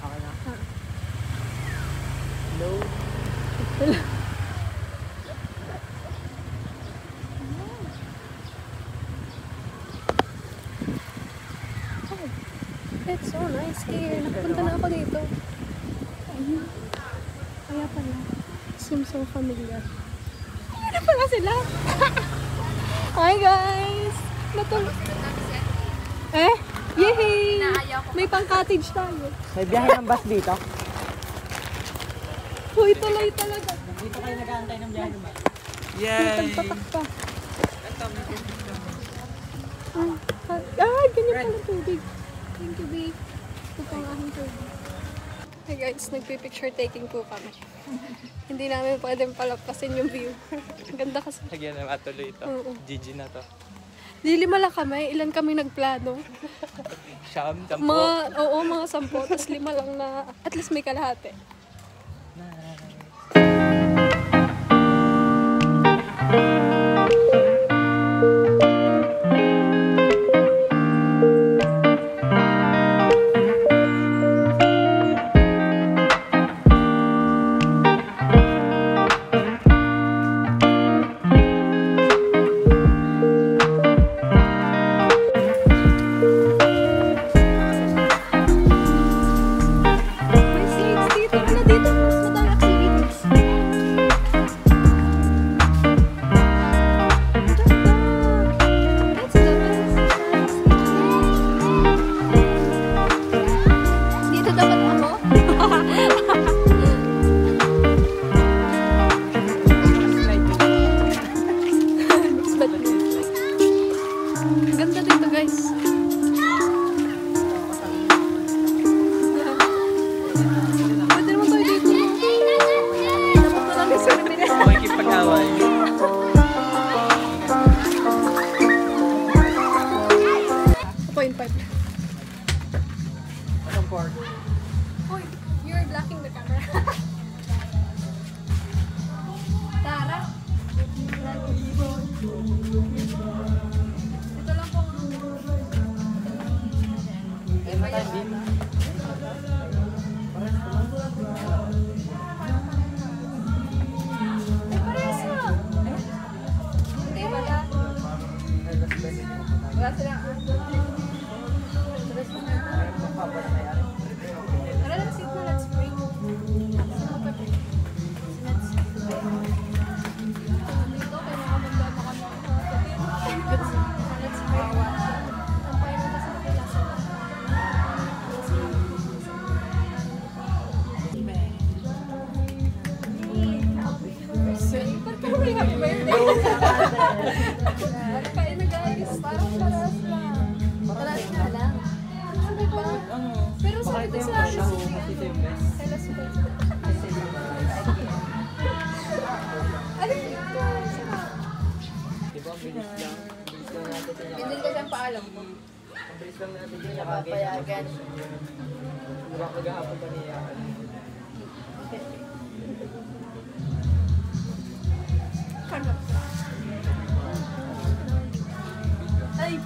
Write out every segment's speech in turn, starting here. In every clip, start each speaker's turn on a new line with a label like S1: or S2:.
S1: Okay na.
S2: Hello.
S1: Hello. It's so nice here. Nakapunta na ako dito. Ayun. Kaya pala. Seems so familiar. Ano pala sila? Hi guys! Eh? Yay! May pang-cottage tayo.
S2: May biyahe ng bus dito.
S1: Uy, tuloy talaga.
S2: Dito kayo nag-aantay ng biyahe ng bus.
S1: Yay! Patak pa. Ah, ganyan pala tubig. Thank you, babe. Ito pang aking tubig. Hey guys, nagpipicture taking po kami. Hindi namin pwedeng palapasin yung view. Ganda kasi.
S3: Lagyan na matuloy ito. GG na to.
S1: Di 5 lang kami. Ilan kami nagplano?
S3: Siyam, 10.
S1: Oo, mga 10. Tapos 5 lang na at least may kalahati. Ganda dito guys. Pwede naman tayo dito. Dapat na lang kasi nabili.
S3: Makikipag-away.
S1: 0.5.
S2: Anong port?
S1: Uy, you're blocking the camera. Tara. Ito lang po.
S2: Ayun na tayo dito.
S1: Parehas na. Hindi pala. Wala silang Tara lang, sit na, let's pray. Dito, kaya nakamagdaan na kami. Let's pray. Ang payo na sa kilasa. Ba't ka may happy birthday? Kaya na guys, parang paras lang. Paras na lang. Sabi ba? Pero sabi ko sa Tela sa ano dito?
S2: Di ba, bilis lang. Bilis lang natin yung
S4: Hindi ko siyang paalam mo.
S2: Ang bilis lang natin yung
S4: Napapayagan.
S2: Diba kagahapon pa niya?
S1: Ay!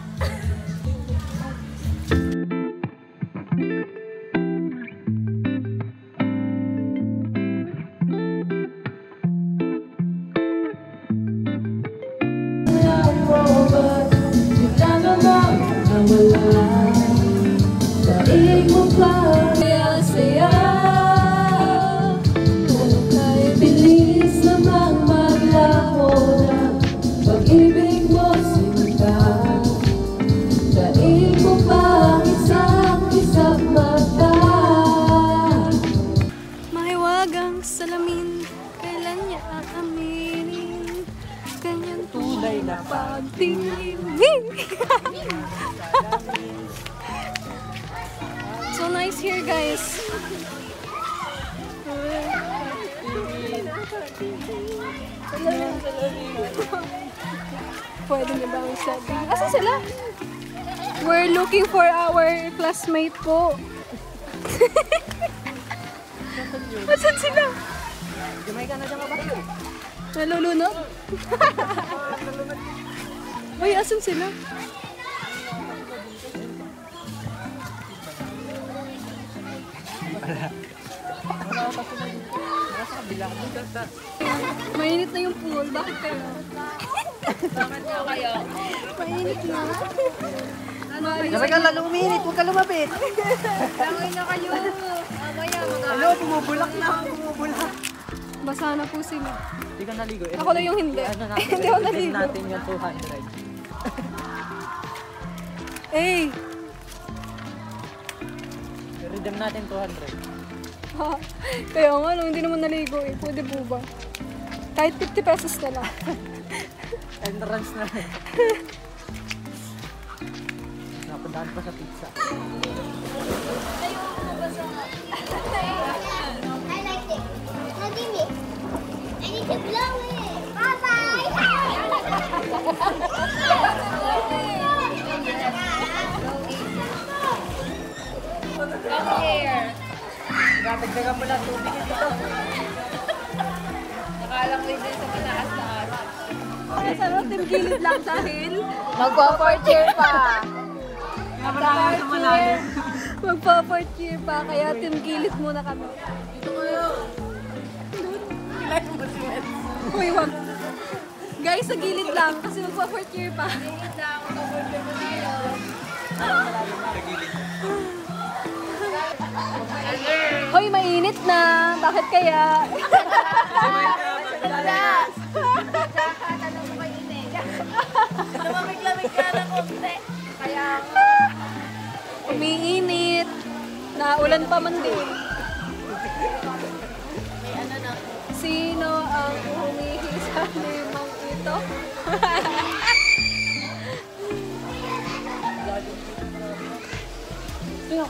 S1: Mahiwagang salamin, kailan niya aaminin kanyang tunay na pagtingin. So nice here guys. Pwede niyo bang sabi? Asa sila? We're looking for our classmate po. Asan sila?
S2: Gamay ka na dyan ka ba?
S1: Nalulunod? Uy, asan sila?
S3: Wala ako kasi na dito. Nasa kabila ko.
S1: Mainit na yung pool. Bakit kayo?
S4: Bakit nga kayo?
S1: Mainit na.
S2: Sabi ka lalo uminit, huwag ka lumapit.
S4: Langoy na kayo. Mamaya mga...
S2: Ano, bumubulak na, bumubulak.
S1: Basa na po sila.
S3: Hindi ka naligo.
S1: Ako na yung hindi.
S3: Ano natin?
S1: Hindi ako naligo.
S3: natin yung 200.
S1: Eh!
S3: Redeem natin 200.
S1: Ha, kaya nga, no, hindi naman naligo eh. Pwede po ba? Kahit 50 pesos na lang.
S3: Entrance na. Napadaan pa sa pizza.
S5: I like it. Now give me. I need to blow it. Bye-bye.
S4: Come here.
S3: Gatagdagan mo lang tubig dito.
S4: Nakalangoy din sa mataas-taas.
S1: Kaya sarap tim gilid lang dahil
S4: Magpa-4 cheer pa.
S1: magpa-4 cheer pa. Kaya tim gilid muna kami. Uy, wag. Guys, sa gilid lang kasi magpa-4 cheer pa.
S4: Tingin na ako mag-4 cheer pa tayo.
S1: Hoy, mainit na. Bakit kaya?
S4: Tanong mo kayo init. Lumamig-lamig ka ng konti. Kaya
S1: Umiinit. Naulan pa man din.
S4: may ano na.
S1: Sino ang humihi sa limang ito? Sino?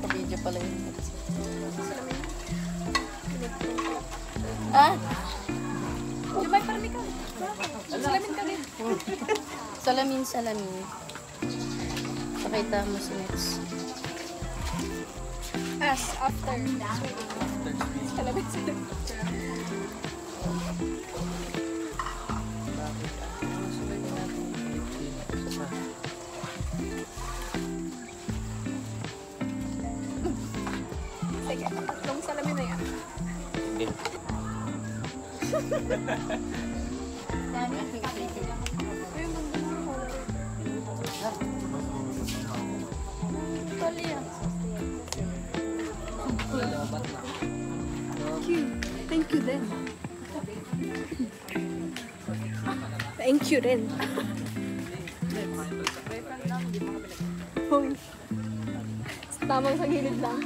S4: Video pala yun. Ah?
S1: Jumay, parang ikaw. Salamin ka din.
S4: Salamin. Pakita mo si Next.
S1: As, after. Salamin. Sige, tatlong salamin na yan.
S3: Hindi.
S1: Ayun, ang Thank you. Thank you din. Thank you din. Hoy. Tamang sa gilid lang.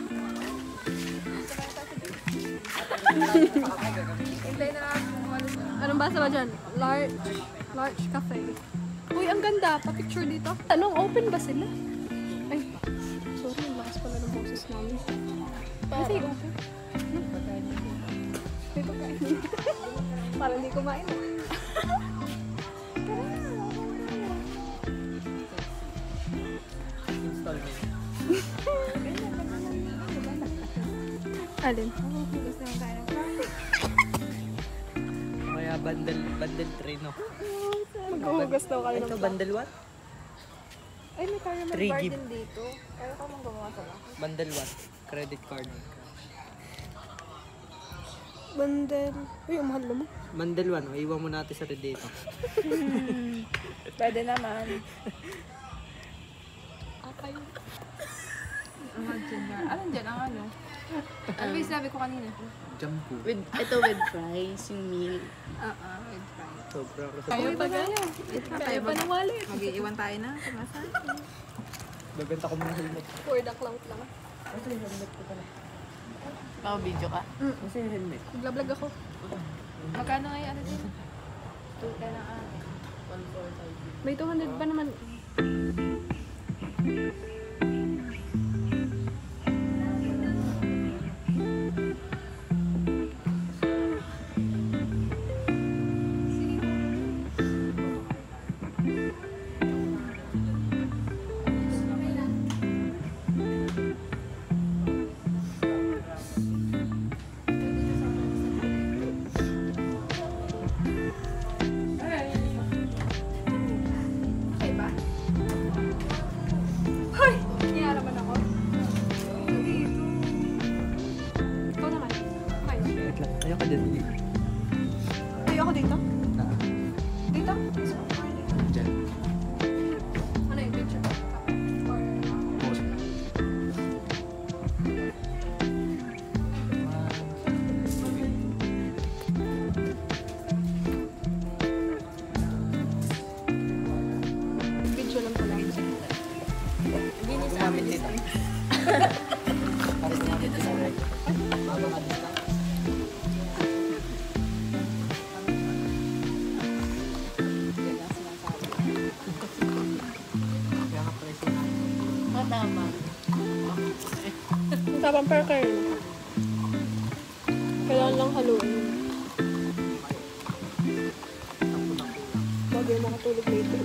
S1: Anong basa ba dyan? Large cafe. Uy, ang ganda. Pa-picture dito. Tanong, open ba sila? Ay, sorry. Ang lakas pala ng boses namin. Kasi open. May pagkain dito. Parang hindi kumain.
S3: Installment.
S1: Alin?
S3: Kaya bundle 3, no?
S1: Maghuhugas daw kayo
S3: Ito,
S1: ng
S3: bundle 1?
S1: Ay, may caramel
S3: 3
S1: bar
S3: gib.
S1: din dito. Kaya ka mong gumawa sa bahay.
S3: Bundle 1. Credit card.
S1: Bandel. Uy, ang mahal naman.
S3: Bundle 1. Iwan mo natin sa dito.
S4: Pwede naman.
S1: Okay.
S4: Alam dyan ang ano? Ano ba yung sabi ko kanina?
S3: Jampu.
S4: Ito with fries, yung meal.
S1: With fries.
S3: Sobra ko sa
S1: Kayo pa gaya. Kayo pa ng wallet.
S4: Mag-iiwan tayo na. Kumasa.
S3: Babenta ko muna helmet.
S1: For the clout lang.
S3: Ito yung helmet ko pala.
S4: Video ka?
S3: Kasi yung helmet.
S1: Naglablog ako.
S4: Magkano nga yung ano din? 2 na
S1: May 200 pa naman. Hoy!
S4: Tama.
S1: Ang tapang perker. Kailangan lang haluin. Bago yung makatulog later.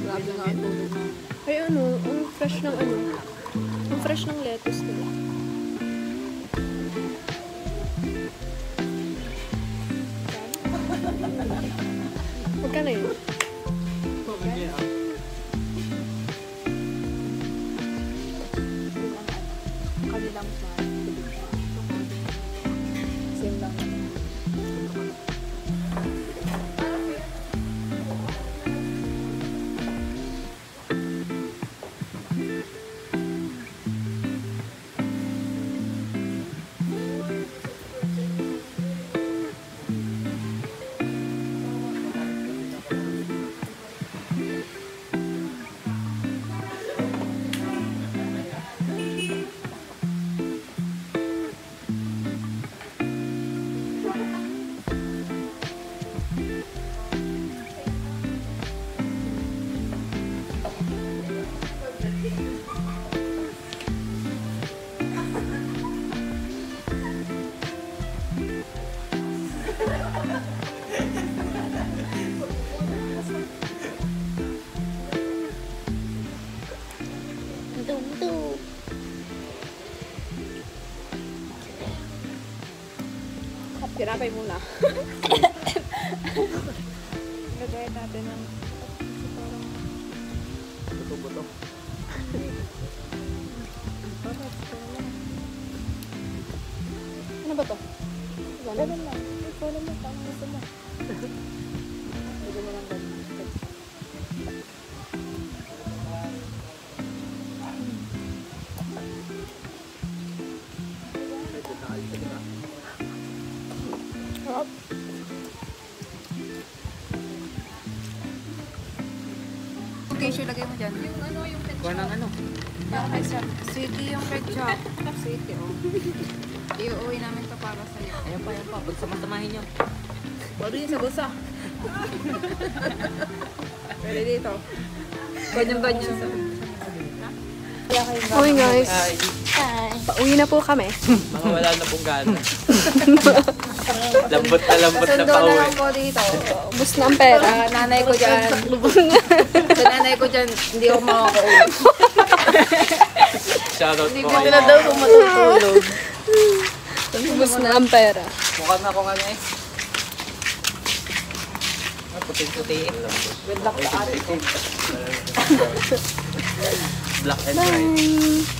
S4: Grabe nga ang tulog na.
S1: Ay ano, ang fresh ng ano. Ang fresh ng lettuce nila. Magkano yun?
S4: Kanilang smart. Same lang.
S1: Tinapay muna. Lagayin natin ng
S3: Buto-buto.
S1: ano ba to? Ganun lang. Follow mo. Tama gusto mo. Lagyan mo lang ganun. Sarap.
S4: Kesyo, lagay mo dyan. Yung ano, yung ketchup.
S3: Kuha ng ano?
S4: Yung ketchup. City yung ketchup. City, oh. Iuwi namin to para sa'yo.
S3: Ayan pa, ayan pa. Pagsama-samahin nyo.
S4: Pwede yun sa bulsa. Pwede dito. Ganyan-ganyan sa...
S1: Okay guys. Pauwi na po kami.
S2: Mga wala na pong gana. Lambot na
S4: Sundo na
S2: pauwi.
S4: lang po dito.
S1: Ubus na ang pera.
S4: Sa nanay ko dyan. Sa nanay ko dyan, hindi ako makakauwi.
S2: Shoutout
S4: Hindi
S2: po
S4: ko
S2: kayo.
S4: na daw kung matutulog.
S1: Ubus na ang pera.
S3: Mukhang ako nga eh. Puting-puti eh.
S4: Good luck sa ate ko.
S2: Black and white.
S1: Bye!